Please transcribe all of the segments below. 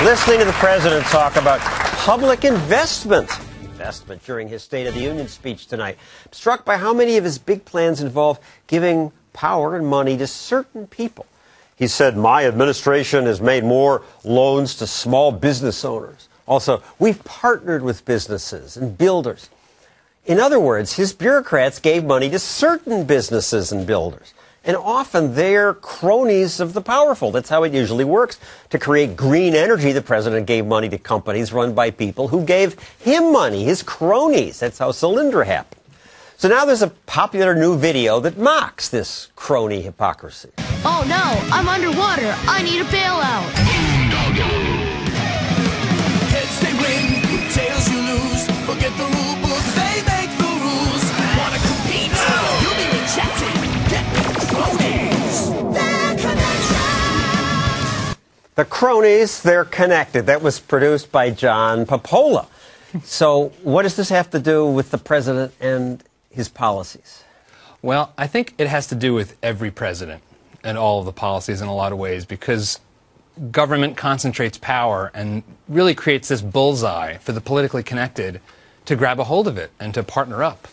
Listening to the president talk about public investment during his State of the Union speech tonight. I'm struck by how many of his big plans involve giving power and money to certain people. He said, my administration has made more loans to small business owners. Also, we've partnered with businesses and builders. In other words, his bureaucrats gave money to certain businesses and builders. And often they're cronies of the powerful. That's how it usually works. To create green energy, the president gave money to companies run by people who gave him money, his cronies. That's how Cylinder happened. So now there's a popular new video that mocks this crony hypocrisy. Oh no, I'm underwater. I need a bailout. Heads they win, tails you lose. Forget the rule book, they make the rules. Wanna compete? You'll be rejected. Get the cronies. They're connected. The Cronies, they're connected. That was produced by John Papola. So what does this have to do with the president and his policies? Well, I think it has to do with every president and all of the policies in a lot of ways, because government concentrates power and really creates this bullseye for the politically connected to grab a hold of it and to partner up.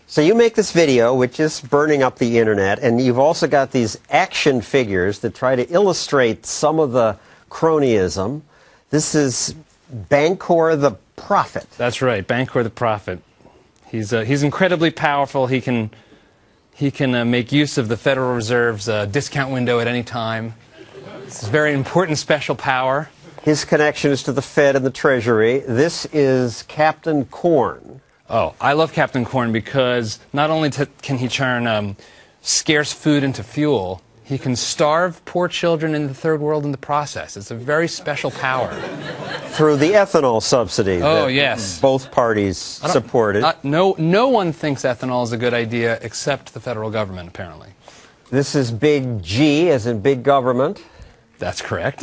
So you make this video, which is burning up the internet, and you've also got these action figures that try to illustrate some of the cronyism. This is Bancor the Prophet. That's right, Bancor the Prophet. He's incredibly powerful. He can make use of the Federal Reserve's discount window at any time. It's a very important special power. His connection is to the Fed and the Treasury. This is Captain Corn. Oh, I love Captain Corn because not only can he turn scarce food into fuel, he can starve poor children in the third world in the process. It's a very special power. Through the ethanol subsidy oh, that yes. both parties supported. No one thinks ethanol is a good idea except the federal government, apparently. This is Big G, as in big government. That's correct.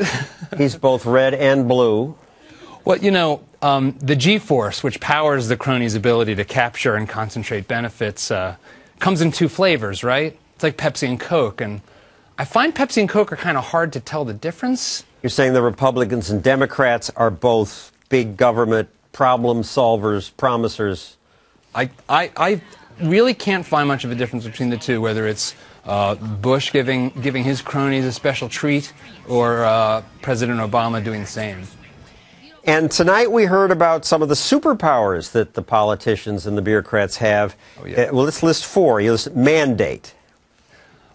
He's both red and blue. Well, you know, the G-force, which powers the cronies' ability to capture and concentrate benefits, comes in two flavors, right? It's like Pepsi and Coke, and I find Pepsi and Coke are kind of hard to tell the difference. You're saying the Republicans and Democrats are both big government problem solvers, promisers. I really can't find much of a difference between the two, whether it's Bush giving his cronies a special treat or President Obama doing the same. And tonight we heard about some of the superpowers that the politicians and the bureaucrats have. Oh, yeah. Well, let's list four. You list mandate.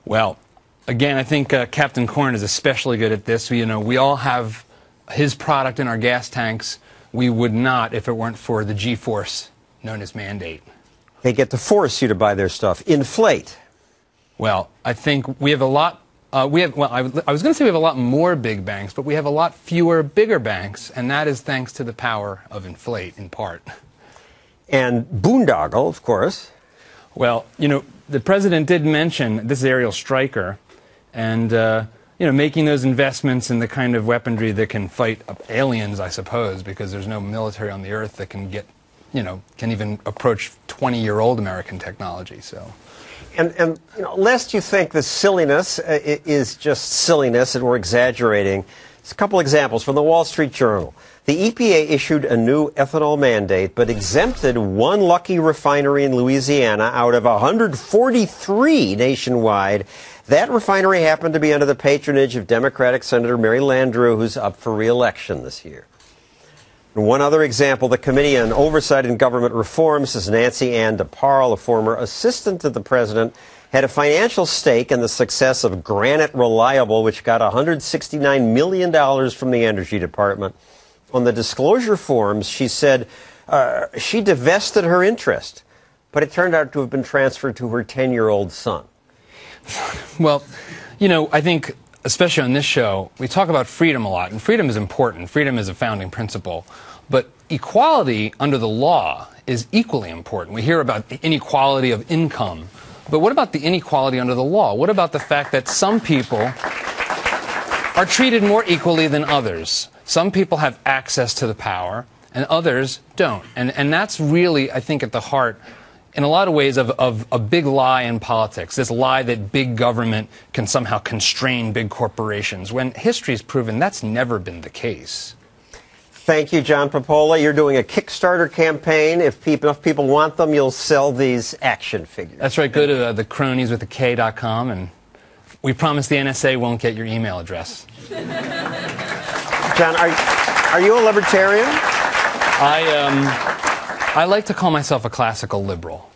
Well, again, I think Captain Corn is especially good at this. You know, we all have his product in our gas tanks. We would not if it weren't for the G-force known as mandate. They get to force you to buy their stuff. Inflate. Well, I think we have a lot. I was going to say we have a lot more big banks, but we have a lot fewer bigger banks, and that is thanks to the power of inflate, in part. And boondoggle, of course. Well, you know, the president did mention this is aerial striker, and you know, making those investments in the kind of weaponry that can fight aliens, I suppose, because there's no military on the earth that can get, you know, can even approach 20-year-old American technology. So. And you know, lest you think this silliness is just silliness and we're exaggerating, there's a couple examples from the Wall Street Journal. The EPA issued a new ethanol mandate, but exempted one lucky refinery in Louisiana out of 143 nationwide. That refinery happened to be under the patronage of Democratic Senator Mary Landrieu, who's up for re-election this year. One other example, the Committee on Oversight and Government Reform says Nancy Ann DeParle, a former assistant to the president, had a financial stake in the success of Granite Reliable, which got $169 million from the Energy Department. On the disclosure forms, she said she divested her interest, but it turned out to have been transferred to her 10-year-old son. Well, you know, I think, especially on this show, we talk about freedom a lot, and freedom is important. Freedom is a founding principle. But equality under the law is equally important. We hear about the inequality of income. But what about the inequality under the law? What about the fact that some people are treated more equally than others? Some people have access to the power, and others don't. And that's really, I think, at the heart in a lot of ways, of a big lie in politics, this lie that big government can somehow constrain big corporations, when history's proven that's never been the case. Thank you, John Popola. You're doing a Kickstarter campaign. If enough people want them, you'll sell these action figures. That's right. Go to the Kronies with a K.com, and we promise the NSA won't get your email address. John, are you a libertarian? I like to call myself a classical liberal.